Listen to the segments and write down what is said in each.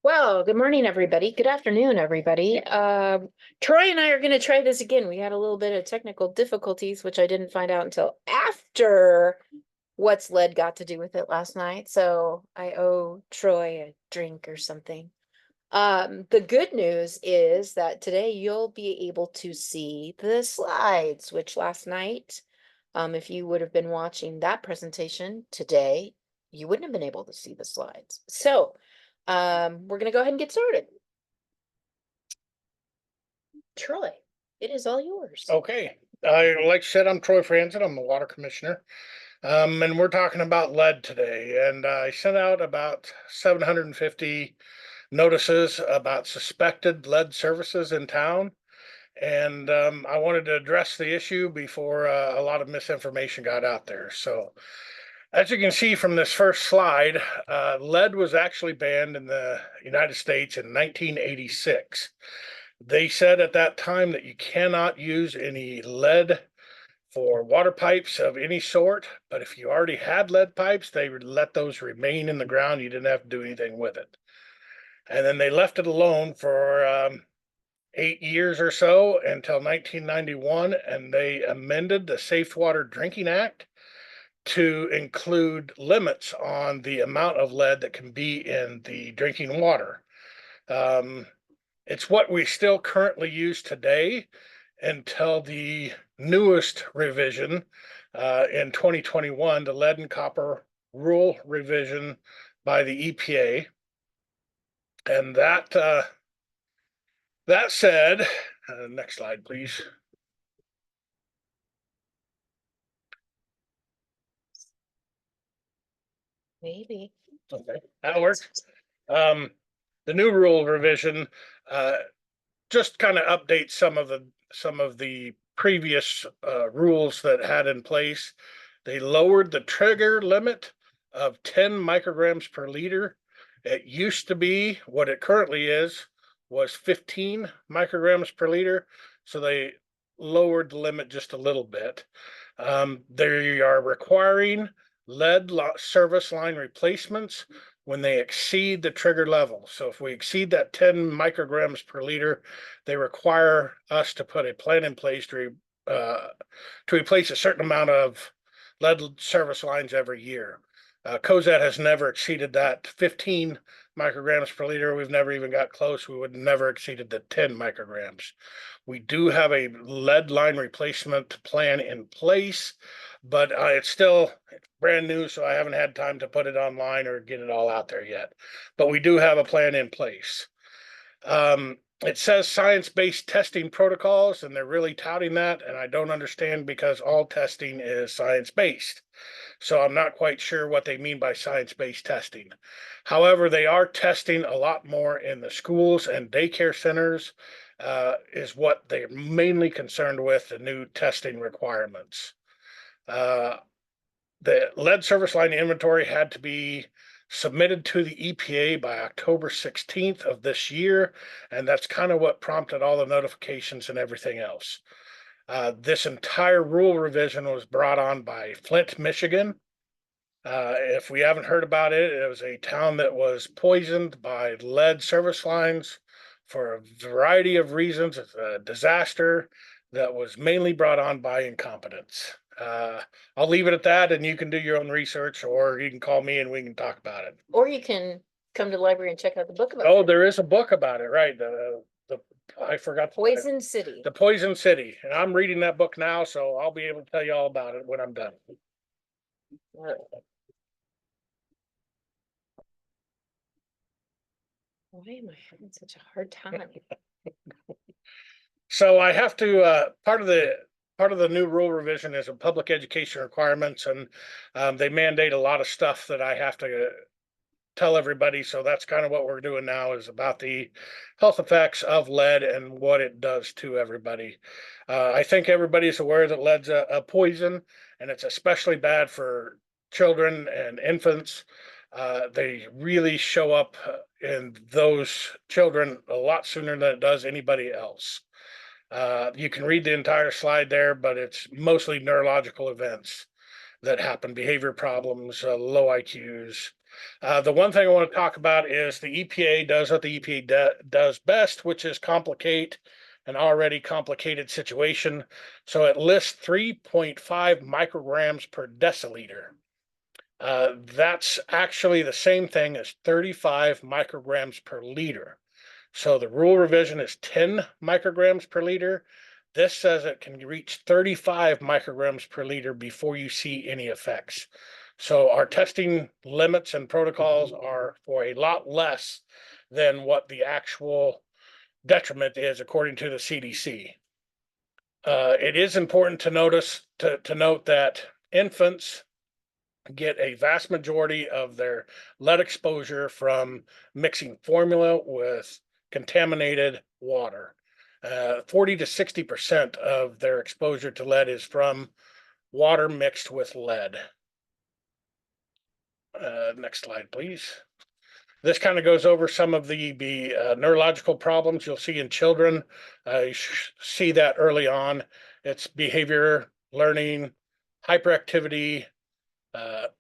Well, good morning, everybody. Good afternoon, everybody. Troy and I are going to try this again. We had a little bit of technical difficulties, which I didn't find out until after what's lead got to do with it last night. So I owe Troy a drink or something. The good news is that today you'll be able to see the slides, which last night, if you would have been watching that presentation today, you wouldn't have been able to see the slides. So, we're gonna go ahead and get started. Troy, it is all yours. Okay. Like I said, I'm Troy Franzen. I'm the water commissioner. And we're talking about lead today. And I sent out about 750 notices about suspected lead services in town. And I wanted to address the issue before a lot of misinformation got out there. So, as you can see from this first slide, lead was actually banned in the United States in 1986. They said at that time that you cannot use any lead for water pipes of any sort, but if you already had lead pipes, they would let those remain in the ground. You didn't have to do anything with it. And then they left it alone for 8 years or so until 1991, and they amended the Safe Water Drinking Act to include limits on the amount of lead that can be in the drinking water. It's what we still currently use today until the newest revision in 2021, the lead and copper rule revision by the EPA. And that said, next slide, please. Maybe. Okay, that works. The new rule revision just kind of updates some of the previous rules that had in place. They lowered the trigger limit of 10 micrograms per liter. It used to be, what it currently is, was 15 micrograms per liter. So they lowered the limit just a little bit. They are requiring lead service line replacements when they exceed the trigger level. So if we exceed that 10 micrograms per liter, they require us to put a plan in place to replace a certain amount of lead service lines every year. Cozad has never exceeded that 15 micrograms per liter. We've never even got close. We would never exceeded the 10 micrograms. We do have a lead line replacement plan in place, but it's still brand new, so I haven't had time to put it online or get it all out there yet. But we do have a plan in place. It says science-based testing protocols, and they're really touting that, and I don't understand because all testing is science-based. So I'm not quite sure what they mean by science-based testing. However, they are testing a lot more in the schools and daycare centers, is what they're mainly concerned with, the new testing requirements. The lead service line inventory had to be submitted to the EPA by October 16th of this year, and that's kind of what prompted all the notifications and everything else. This entire rule revision was brought on by Flint, Michigan. If we haven't heard about it, it was a town that was poisoned by lead service lines for a variety of reasons. It's a disaster that was mainly brought on by incompetence. I'll leave it at that, and you can do your own research, or you can call me and we can talk about it. Or you can come to the library and check out the book about Oh, it. there is a book about it, right? I forgot Poison City. The Poison City, and I'm reading that book now, so I'll be able to tell you all about it when I'm done. Why am I having such a hard time? So I have to part of the new rule revision is a public education requirements, and they mandate a lot of stuff that I have to tell everybody. So that's kind of what we're doing now, is about the health effects of lead and what it does to everybody. I think everybody's aware that lead's a poison, and it's especially bad for children and infants. They really show up in those children a lot sooner than it does anybody else. You can read the entire slide there, but it's mostly neurological events. that happen, behavior problems, low IQs. The one thing I want to talk about is the EPA does what the EPA does best, which is complicate an already complicated situation. So it lists 3.5 micrograms per deciliter. That's actually the same thing as 35 micrograms per liter. So the rule revision is 10 micrograms per liter. This says it can reach 35 micrograms per liter before you see any effects. So our testing limits and protocols are for a lot less than what the actual detriment is according to the CDC. It is important to note that infants get a vast majority of their lead exposure from mixing formula with contaminated water. 40 to 60% of their exposure to lead is from water mixed with lead. Next slide, please. This kind of goes over some of the neurological problems you'll see in children. You see that early on. It's behavior, learning, hyperactivity,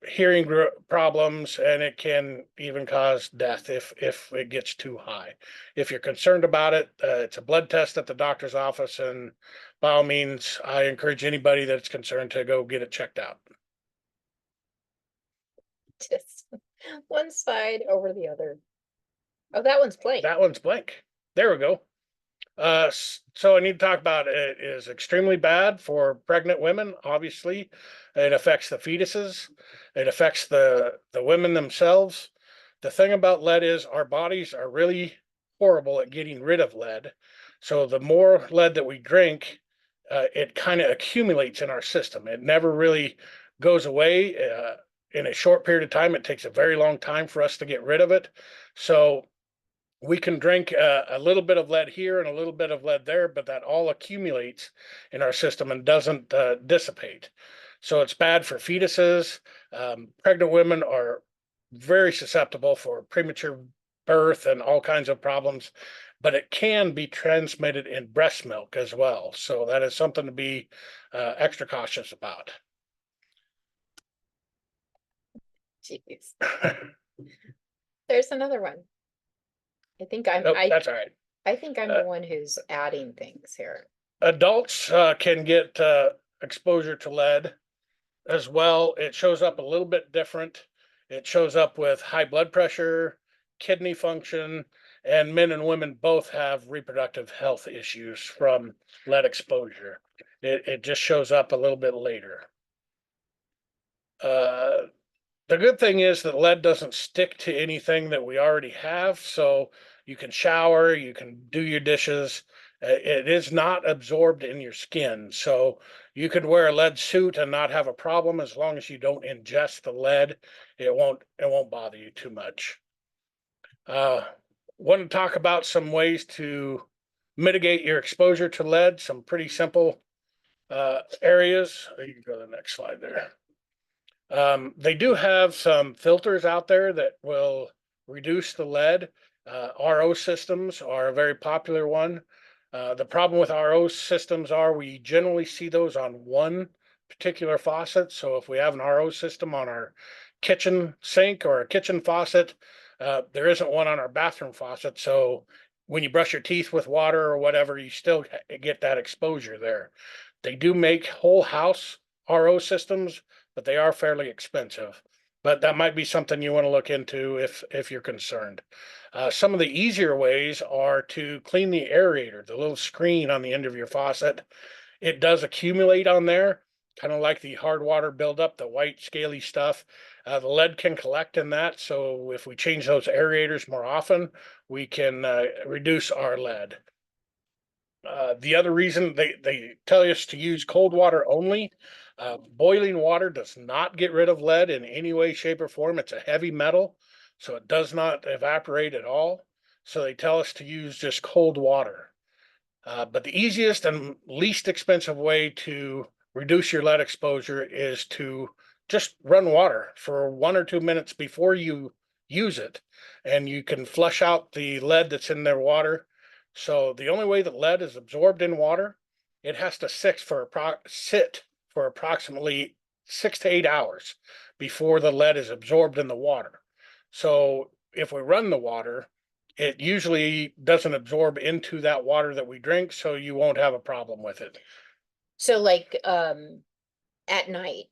hearing problems, and it can even cause death if it gets too high. If you're concerned about it, it's a blood test at the doctor's office, and by all means, I encourage anybody that's concerned to go get it checked out. Just one side over the other. Oh, that one's blank. That one's blank. There we go. So I need to talk about it is extremely bad for pregnant women. Obviously, it affects the fetuses. It affects the women themselves. The thing about lead is our bodies are really horrible at getting rid of lead. So the more lead that we drink, it kind of accumulates in our system. It never really goes away. In a short period of time, it takes a very long time for us to get rid of it. So we can drink a little bit of lead here and a little bit of lead there, but that all accumulates in our system and doesn't dissipate. So it's bad for fetuses. Pregnant women are very susceptible for premature birth and all kinds of problems, but it can be transmitted in breast milk as well. So that is something to be extra cautious about. Jeez. There's another one. I think I'm, Nope, that's all right. I think I'm the one who's adding things here. Adults can get exposure to lead as well. It shows up a little bit different. It shows up with high blood pressure, kidney function, and men and women both have reproductive health issues from lead exposure. It just shows up a little bit later. The good thing is that lead doesn't stick to anything that we already have. So you can shower, you can do your dishes. It is not absorbed in your skin. So you could wear a lead suit and not have a problem as long as you don't ingest the lead. It won't bother you too much. Want to talk about some ways to mitigate your exposure to lead, some pretty simple areas. You can go to the next slide there. They do have some filters out there that will reduce the lead. RO systems are a very popular one. The problem with RO systems are we generally see those on one particular faucet. So if we have an RO system on our kitchen sink or a kitchen faucet, there isn't one on our bathroom faucet. So when you brush your teeth with water or whatever, you still get that exposure there. They do make whole house RO systems, but they are fairly expensive. But that might be something you want to look into if you're concerned. Some of the easier ways are to clean the aerator, the little screen on the end of your faucet. It does accumulate on there, kind of like the hard water buildup, the white scaly stuff. The lead can collect in that. So if we change those aerators more often, we can reduce our lead. The other reason they tell us to use cold water only. Boiling water does not get rid of lead in any way, shape, or form. It's a heavy metal, so it does not evaporate at all. So they tell us to use just cold water. But the easiest and least expensive way to reduce your lead exposure is to just run water for 1 or 2 minutes before you use it. And you can flush out the lead that's in their water. So the only way that lead is absorbed in water, it has to sit for approximately 6 to 8 hours before the lead is absorbed in the water. So if we run the water, it usually doesn't absorb into that water that we drink, so you won't have a problem with it. So like, at night,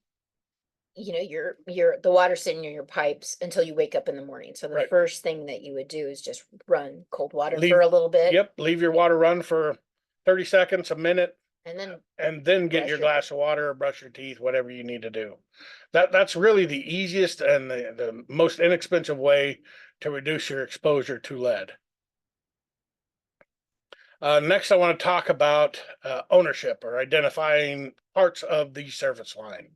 the water's sitting in your pipes until you wake up in the morning. So the Right. first thing that you would do is just run cold water Leave, for a little bit. yep, leave your water run for 30 seconds, a minute, And then get brush your your glass of water or brush your teeth, whatever you need to do. That's really the easiest and the most inexpensive way to reduce your exposure to lead. Next, I want to talk about ownership or identifying parts of the service line.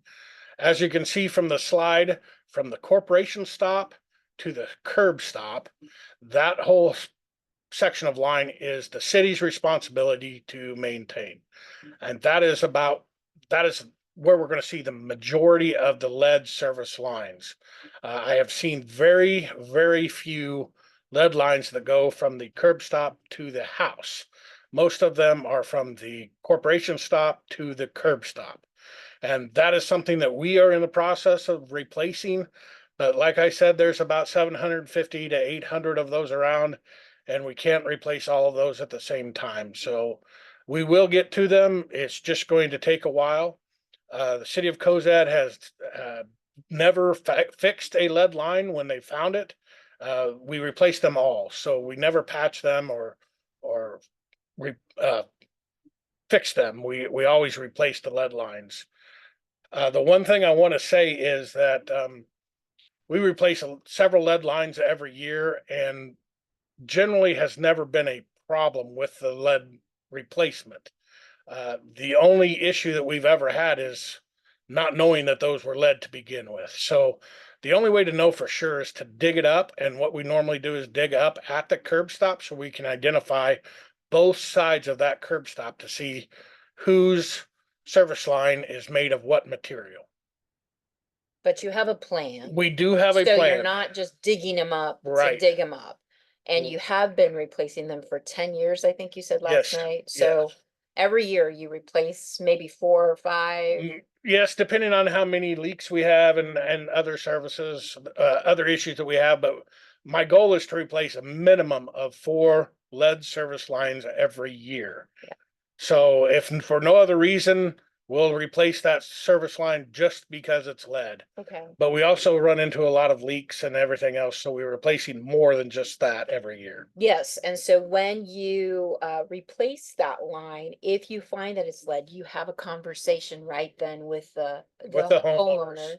As you can see from the slide, from the corporation stop to the curb stop, that whole section of line is the city's responsibility to maintain. And that is where we're going to see the majority of the lead service lines. I have seen very, very few lead lines that go from the curb stop to the house. Most of them are from the corporation stop to the curb stop. And that is something that we are in the process of replacing. But like I said, there's about 750 to 800 of those around, and we can't replace all of those at the same time. So we will get to them. It's just going to take a while. The city of Cozad has never fixed a lead line when they found it. We replaced them all, so we never patch them or re, uh, fix them. We always replace the lead lines. The one thing I want to say is that we replace several lead lines every year, and generally has never been a problem with the lead replacement. The only issue that we've ever had is not knowing that those were lead to begin with. So the only way to know for sure is to dig it up. And what we normally do is dig up at the curb stop so we can identify both sides of that curb stop to see whose service line is made of what material. But you have a plan. We do have a So you're plan. not just digging them up to Right. dig them up. And you have been replacing them for 10 years, I think you said last Yes. night. So Yes. every year you replace maybe 4 or 5. Yes, depending on how many leaks we have and other services, other issues that we have. But my goal is to replace a minimum of 4 lead service lines every year. Yeah. So if for no other reason, we'll replace that service line just because it's lead. Okay. But we also run into a lot of leaks and everything else, so we're replacing more than just that every year. Yes, and so when you replace that line, if you find that it's lead, you have a conversation right then with the homeowners. homeowner.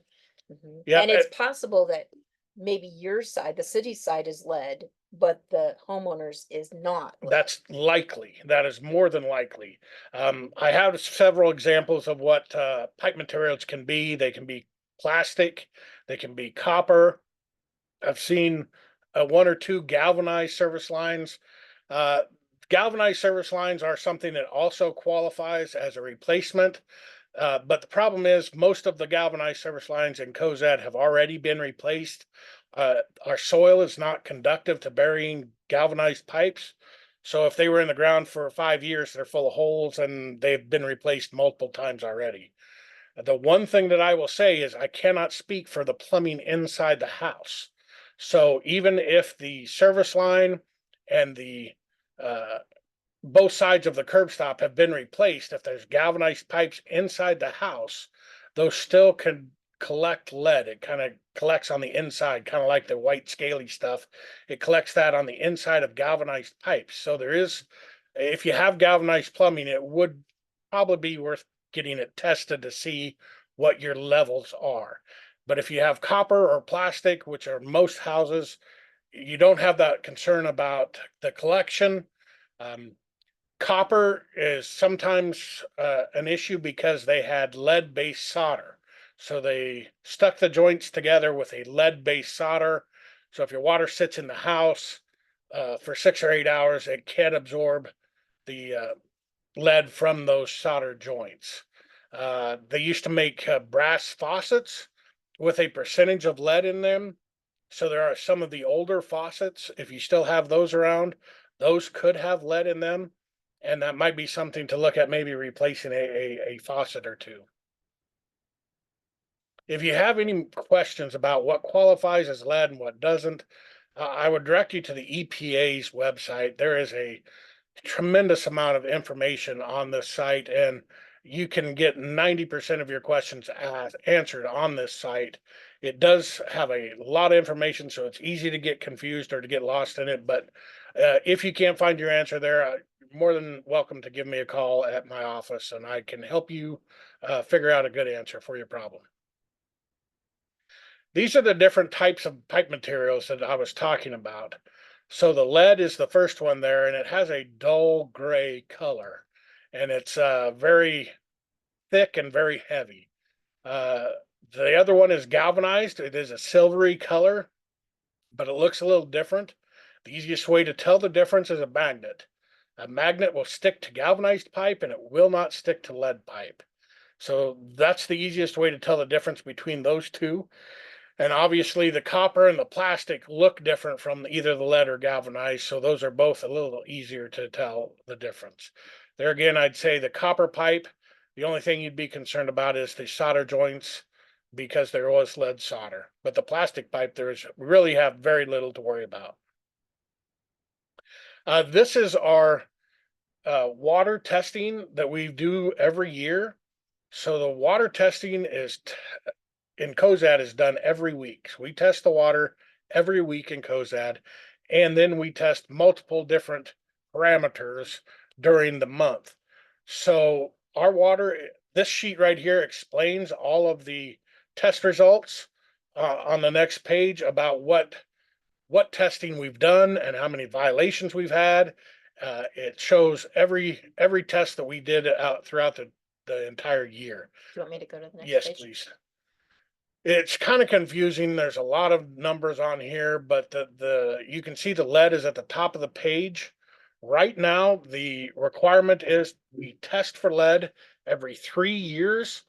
Mhm. Yeah, And it's possible that maybe your side, the city side is lead, but the homeowners is not lead. that's likely. That is more than likely. I have several examples of what pipe materials can be. They can be plastic, they can be copper. I've seen 1 or 2 galvanized service lines. Uh, Galvanized service lines are something that also qualifies as a replacement. But the problem is most of the galvanized service lines in Cozad have already been replaced. Our soil is not conductive to burying galvanized pipes. So if they were in the ground for 5 years, they're full of holes and they've been replaced multiple times already. The one thing that I will say is I cannot speak for the plumbing inside the house. So even if the service line and the uh, both sides of the curb stop have been replaced, if there's galvanized pipes inside the house, those still can collect lead. It kind of collects on the inside, kind of like the white scaly stuff. It collects that on the inside of galvanized pipes. So there is, if you have galvanized plumbing, it would probably be worth getting it tested to see what your levels are. But if you have copper or plastic, which are most houses, you don't have that concern about the collection. Um, Copper is sometimes an issue because they had lead-based solder. So they stuck the joints together with a lead-based solder. So if your water sits in the house for 6 or 8 hours, it can absorb the lead from those solder joints. They used to make brass faucets with a percentage of lead in them. So there are some of the older faucets, if you still have those around, those could have lead in them. And that might be something to look at, maybe replacing a faucet or two. if you have any questions about what qualifies as lead and what doesn't, I would direct you to the EPA's website. There is a tremendous amount of information on this site, and you can get 90% of your questions answered on this site. It does have a lot of information, so it's easy to get confused or to get lost in it. But if you can't find your answer there, you're more than welcome to give me a call at my office, and I can help you figure out a good answer for your problem. These are the different types of pipe materials that I was talking about. So the lead is the first one there, and it has a dull gray color, and it's very thick and very heavy. Uh, the other one is galvanized. It is a silvery color, but it looks a little different. The easiest way to tell the difference is a magnet. A magnet will stick to galvanized pipe, and it will not stick to lead pipe. So that's the easiest way to tell the difference between those two. And obviously the copper and the plastic look different from either the lead or galvanized, so those are both a little easier to tell the difference. There again, I'd say the copper pipe, the only thing you'd be concerned about is the solder joints because there was lead solder. But the plastic pipe, we really have very little to worry about. This is our water testing that we do every year. So the water testing in Cozad is done every week. So we test the water every week in Cozad, and then we test multiple different parameters during the month. So our water, this sheet right here explains all of the test results on the next page about what testing we've done and how many violations we've had. It shows every test that we did out throughout the entire year. Do you want me to go to the next Yes, page? please. It's kind of confusing. There's a lot of numbers on here, but you can see the lead is at the top of the page. Right now, the requirement is we test for lead every 3 years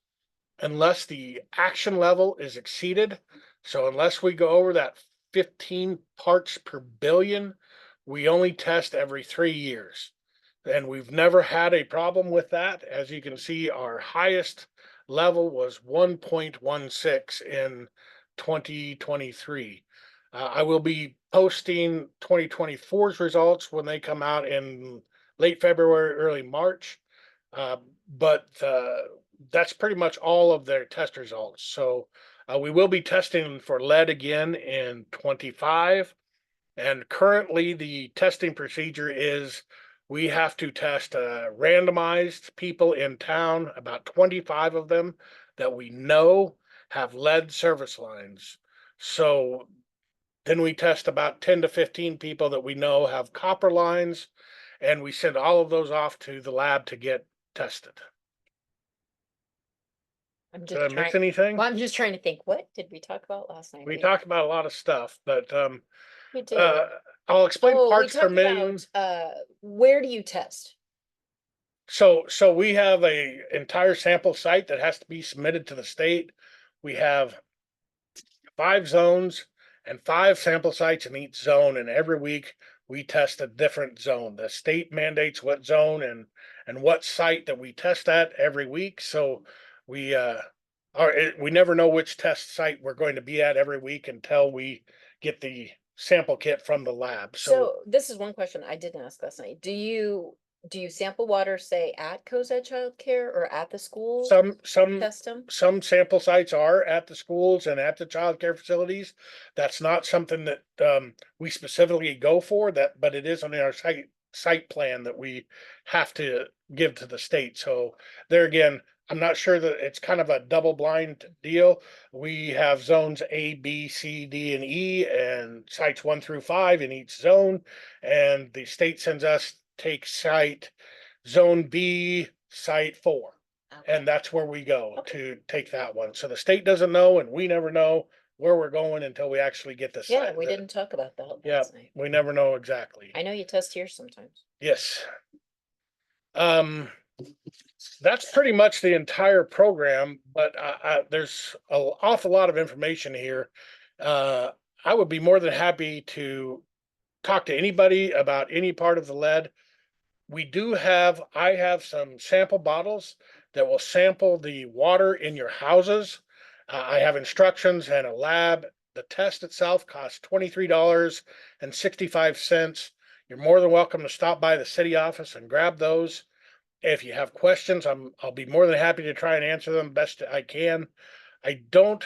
unless the action level is exceeded. So unless we go over that 15 parts per billion, we only test every 3 years. And we've never had a problem with that. As you can see, our highest level was 1.16 in 2023. I will be posting 2024's results when they come out in late February, early March. But that's pretty much all of their test results. So we will be testing for lead again in 25. And currently, the testing procedure is we have to test randomized people in town, about 25 of them that we know have lead service lines. So then we test about 10 to 15 people that we know have copper lines, and we send all of those off to the lab to get tested. I'm Did I just miss trying, anything? well, I'm just trying to think, what did we talk about last night? We talked about a lot of stuff, but We did. I'll explain Oh, we parts per talked million. about, where do you test? So we have a entire sample site that has to be submitted to the state. We have 5 zones and 5 sample sites in each zone, and every week we test a different zone. The state mandates what zone and what site that we test at every week. So we we never know which test site we're going to be at every week until we get the sample kit from the lab. So this is one question I didn't ask last night. Do you sample water, say, at Cozad Childcare or at the school? Test them? some sample sites are at the schools and at the childcare facilities. That's not something that we specifically go for, but it is on our site plan that we have to give to the state. So there again, I'm not sure that it's kind of a double blind deal. We have zones A, B, C, D, and E, and sites 1 through 5 in each zone. And the state sends us take site zone B, site 4. Okay. And that's where we go to take that one. So the state doesn't know, and we never know where we're going until we actually get the Yeah, site. we didn't talk about that Yeah, last night. we never know exactly. I know you test here sometimes. Yes. That's pretty much the entire program, but there's an awful lot of information here. I would be more than happy to talk to anybody about any part of the lead. I have some sample bottles that will sample the water in your houses. I have instructions and a lab. The test itself costs $23.65. You're more than welcome to stop by the city office and grab those. If you have questions, I'll be more than happy to try and answer them best I can. I don't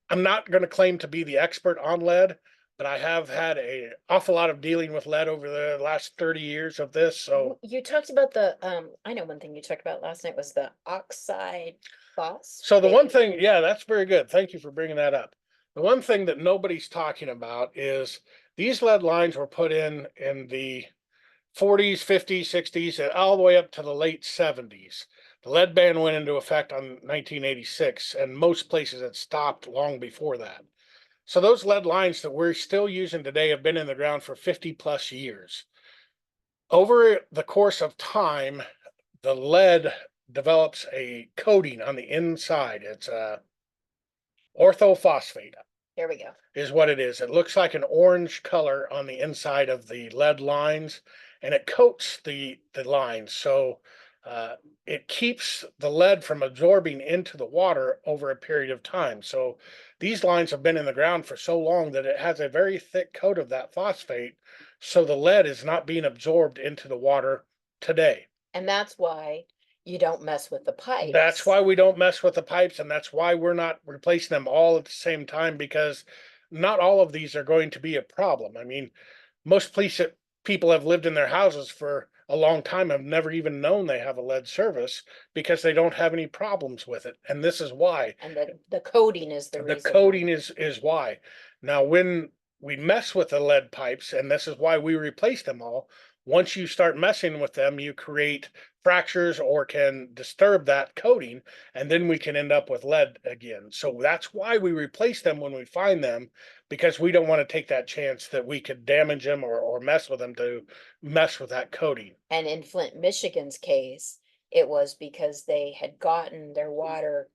I'm not going to claim to be the expert on lead, but I have had an awful lot of dealing with lead over the last 30 years of this. So, You talked about the, I know one thing you talked about last night was the oxide the one phosphate. thing, yeah, that's very good. Thank you for bringing that up. The one thing that nobody's talking about is these lead lines were put in the 40s, 50s, 60s, and all the way up to the late 70s. The lead ban went into effect on 1986, and most places had stopped long before that. So those lead lines that we're still using today have been in the ground for 50 plus years. Over the course of time, the lead develops a coating on the inside. It's a orthophosphate There we go. is what it is. It looks like an orange color on the inside of the lead lines, and it coats the lines. So it keeps the lead from absorbing into the water over a period of time. So these lines have been in the ground for so long that it has a very thick coat of that phosphate. So the lead is not being absorbed into the water today. And that's why you don't mess with the pipes. That's why we don't mess with the pipes, and that's why we're not replacing them all at the same time, because not all of these are going to be a problem. I mean, most people have lived in their houses for a long time, have never even known they have a lead service because they don't have any problems with it. And this is why. And the coating is the The reason. coating is why. Now, when we mess with the lead pipes, and this is why we replace them all, once you start messing with them, you create fractures or can disturb that coating, and then we can end up with lead again. So that's why we replace them when we find them, because we don't want to take that chance that we could damage them or mess with them to mess with that coating. And in Flint, Michigan's case, it was because they had gotten their water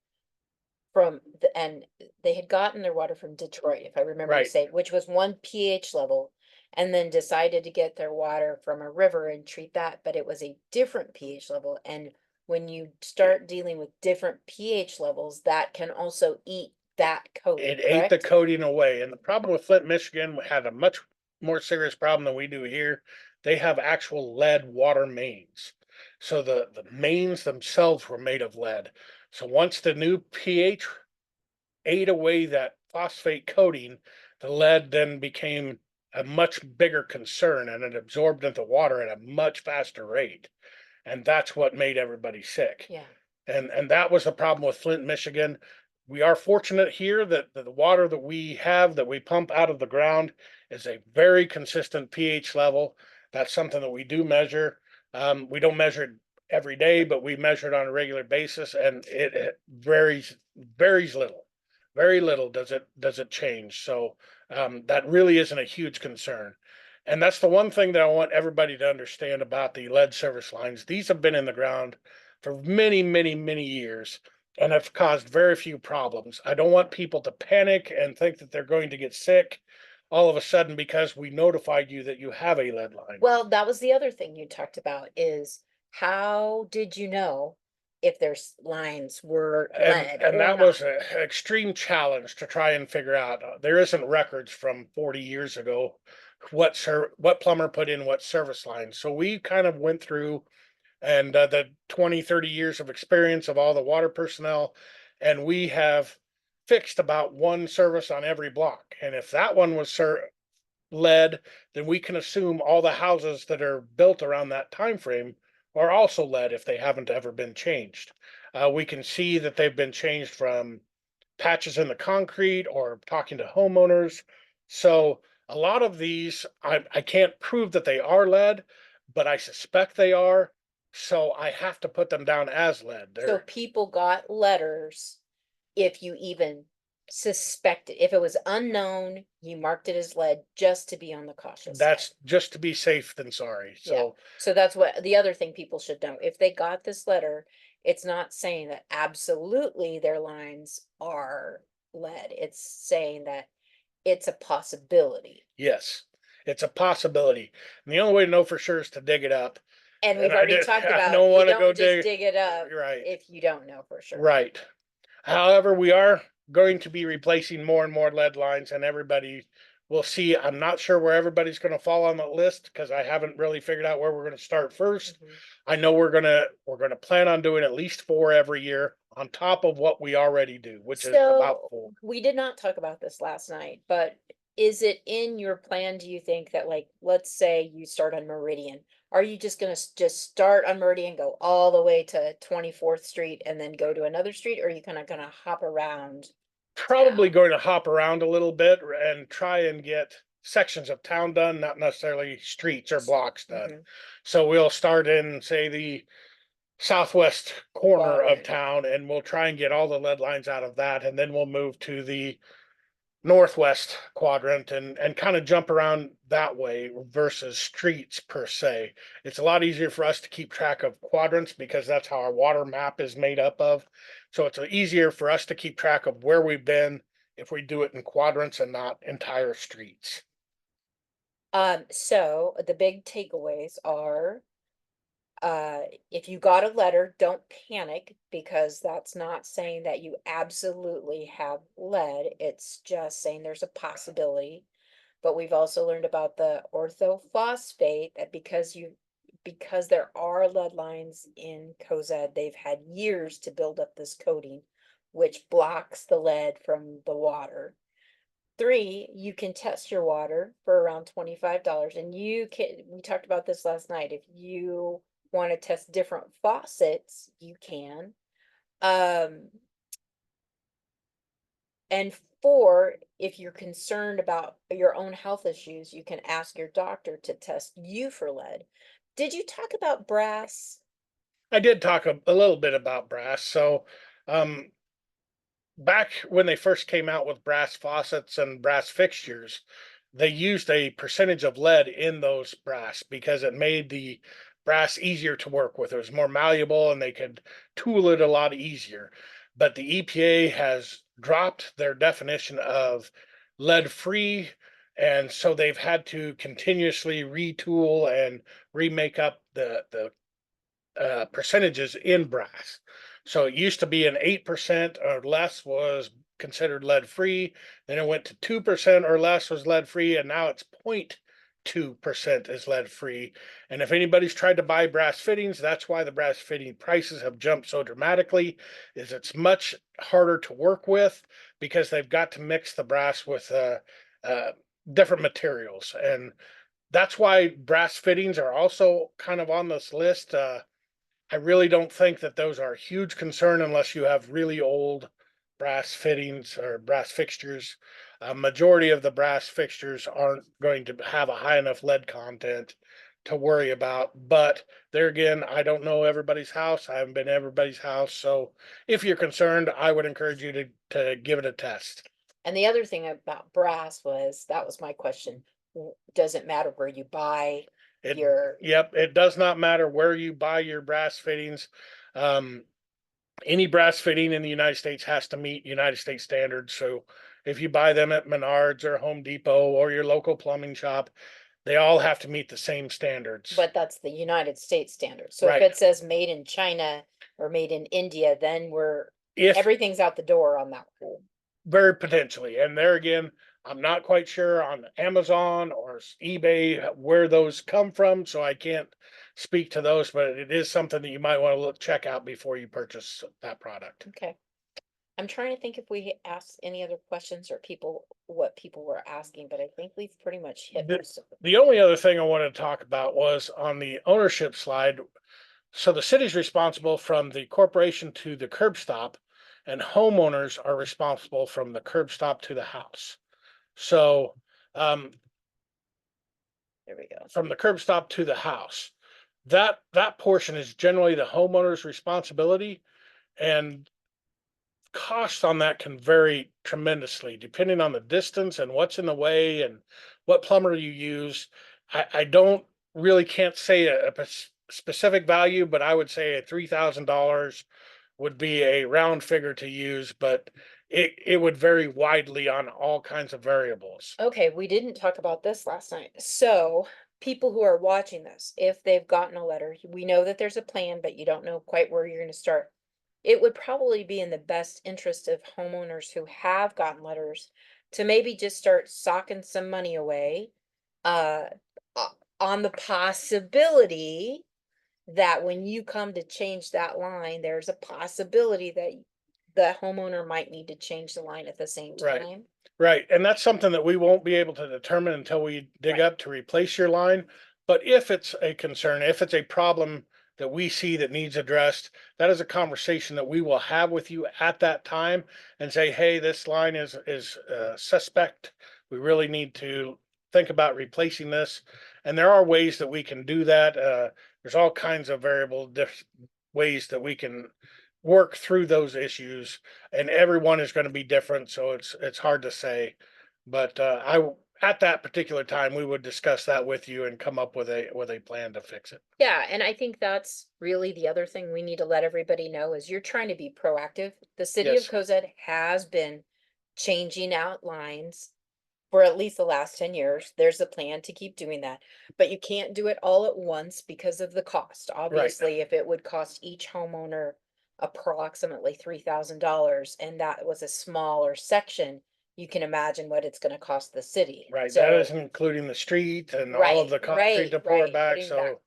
and they had gotten their water from Detroit, if I remember Right. saying, which was one pH level, and then decided to get their water from a river and treat that, but it was a different pH level. And when you start dealing with different pH levels, that can also eat that coating, It ate the correct? coating away. And the problem with Flint, Michigan had a much more serious problem than we do here. They have actual lead water mains. So the mains themselves were made of lead. So once the new pH ate away that phosphate coating, the lead then became a much bigger concern, and it absorbed into water at a much faster rate. And that's what made everybody sick. Yeah. And that was the problem with Flint, Michigan. We are fortunate here that the water that we have that we pump out of the ground is a very consistent pH level. That's something that we do measure. We don't measure it every day, but we measure it on a regular basis, and it varies little. Very little does it change. So that really isn't a huge concern. And that's the one thing that I want everybody to understand about the lead service lines. These have been in the ground for many, many, many years and have caused very few problems. I don't want people to panic and think that they're going to get sick all of a sudden because we notified you that you have a lead line. Well, that was the other thing you talked about is how did you know if their lines were lead And or that not? was an extreme challenge to try and figure out. There isn't records from 40 years ago what plumber put in what service line. So we kind of went through and the 20, 30 years of experience of all the water personnel, and we have fixed about one service on every block. And if that one was lead, then we can assume all the houses that are built around that time frame are also lead if they haven't ever been changed. We can see that they've been changed from patches in the concrete or talking to homeowners. So a lot of these, I can't prove that they are lead, but I suspect they are. So I have to put them down as lead. So people got letters if you even suspected, if it was unknown, you marked it as lead just to be on the cautious side. That's just to be safe than sorry. So So that's what the other thing people should know. If they got this letter, it's not saying that absolutely their lines are lead. It's saying that it's a possibility. yes, it's a possibility. And the only way to know for sure is to dig it up. And we've And already talked I about don't you want to don't go just dig it up right. if you don't know for sure. Right. However, we are going to be replacing more and more lead lines, and everybody will see. I'm not sure where everybody's going to fall on the list because I haven't really figured out where we're going to start first. I know we're gonna plan on doing at least 4 every year on top of what we already do, which is about So 4. we did not talk about this last night, but is it in your plan, do you think that like, let's say you start on Meridian, are you just gonna just start on Meridian, go all the way to 24th Street and then go to another street, or are you kind of gonna hop around? Probably town? going to hop around a little bit and try and get sections of town done, not necessarily streets or blocks done. Mhm. So we'll start in, say, the southwest corner of Quadrant. town, and we'll try and get all the lead lines out of that, and then we'll move to the northwest quadrant and kind of jump around that way versus streets per se. It's a lot easier for us to keep track of quadrants because that's how our water map is made up of. So it's easier for us to keep track of where we've been if we do it in quadrants and not entire streets. So the big takeaways are, if you got a letter, don't panic because that's not saying that you absolutely have lead. It's just saying there's a possibility. But we've also learned about the orthophosphate that because there are lead lines in Cozad, they've had years to build up this coating, which blocks the lead from the water. 3, you can test your water for around $25, and we talked about this last night. If you want to test different faucets, you can. Um, and 4, if you're concerned about your own health issues, you can ask your doctor to test you for lead. Did you talk about brass? I did talk a little bit about brass. So um, back when they first came out with brass faucets and brass fixtures, they used a percentage of lead in those brass because it made the brass easier to work with. It was more malleable and they could tool it a lot easier. But the EPA has dropped their definition of lead free. And so they've had to continuously retool and remake up the percentages in brass. So it used to be an 8% or less was considered lead free. Then it went to 2% or less was lead free, and now it's 0.2% is lead free. And if anybody's tried to buy brass fittings, that's why the brass fitting prices have jumped so dramatically. Is it's much harder to work with because they've got to mix the brass with uh, different materials, and that's why brass fittings are also kind of on this list. I really don't think that those are a huge concern unless you have really old brass fittings or brass fixtures. A majority of the brass fixtures aren't going to have a high enough lead content to worry about. But there again, I don't know everybody's house. I haven't been to everybody's house. So if you're concerned, I would encourage you to give it a test. And the other thing about brass was, that was my question. Does it matter where you buy It, your, yep, it does not matter where you buy your brass fittings. Um, any brass fitting in the United States has to meet United States standards. So if you buy them at Menards or Home Depot or your local plumbing shop, they all have to meet the same standards. but that's the United States standard. So if Right. it says made in China or made in India, then If everything's out the door on that pool. very potentially, and there again, I'm not quite sure on Amazon or eBay where those come from, so I can't speak to those, but it is something that you might want to check out before you purchase that product. Okay. I'm trying to think if we asked any other questions or what people were asking, but I think we've pretty much hit The, most of them. the only other thing I wanted to talk about was on the ownership slide. So the city's responsible from the corporation to the curb stop, and homeowners are responsible from the curb stop to the house. So um, There we go. from the curb stop to the house, that portion is generally the homeowner's responsibility, and cost on that can vary tremendously depending on the distance and what's in the way and what plumber you use. I don't really can't say a specific value, but I would say a $3,000 would be a round figure to use, but it would vary widely on all kinds of variables. Okay, we didn't talk about this last night. So people who are watching this, if they've gotten a letter, we know that there's a plan, but you don't know quite where you're going to start. it would probably be in the best interest of homeowners who have gotten letters to maybe just start socking some money away, uh, on the possibility that when you come to change that line, there's a possibility that the homeowner might need to change the line at the same Right. time. Right, and that's something that we won't be able to determine until we dig Right. up to replace your line. But if it's a concern, if it's a problem that we see that needs addressed, that is a conversation that we will have with you at that time and say, hey, this line is suspect. We really need to think about replacing this. And there are ways that we can do that. There's all kinds of ways that we can work through those issues, and everyone is going to be different, so it's hard to say. But at that particular time, we would discuss that with you and come up with a plan to fix it. Yeah, and I think that's really the other thing we need to let everybody know is you're trying to be proactive. The city of Yes, Cozad has been changing out lines for at least the last 10 years. There's a plan to keep doing that, but you can't do it all at once because of the cost. right, Obviously, if it would cost each homeowner approximately $3,000 and that was a smaller section, you can imagine what it's going to cost the city. right. That So, isn't including the street and all of right, the concrete right, to pour right, back. putting back. So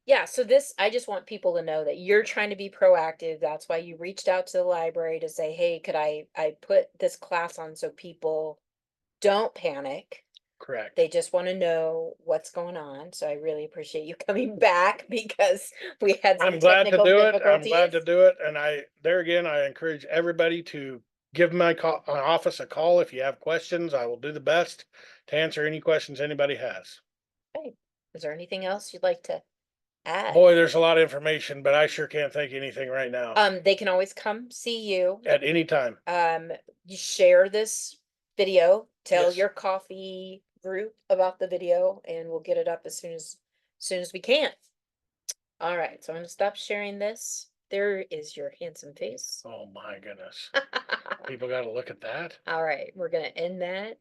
Yeah, so this, I just want people to know that you're trying to be proactive. That's why you reached out to the library to say, "Hey, could I put this class on so people don't panic. correct. They just want to know what's going on." So I really appreciate you coming back because we had some I'm glad to technical do it. I'm glad difficulties. to do it. And I there again, I encourage everybody to give my office a call if you have questions. I will do the best to answer any questions anybody has. Hey, is there anything else you'd like to add? Boy, there's a lot of information, but I sure can't think of anything right now. They can always come see you. At any time. You share this video, tell Yes. your coffee group about the video, and we'll get it up as soon as we can. All right, so I'm gonna stop sharing this. There is your handsome face. Oh my goodness. People got to look at that. All right, we're gonna end that.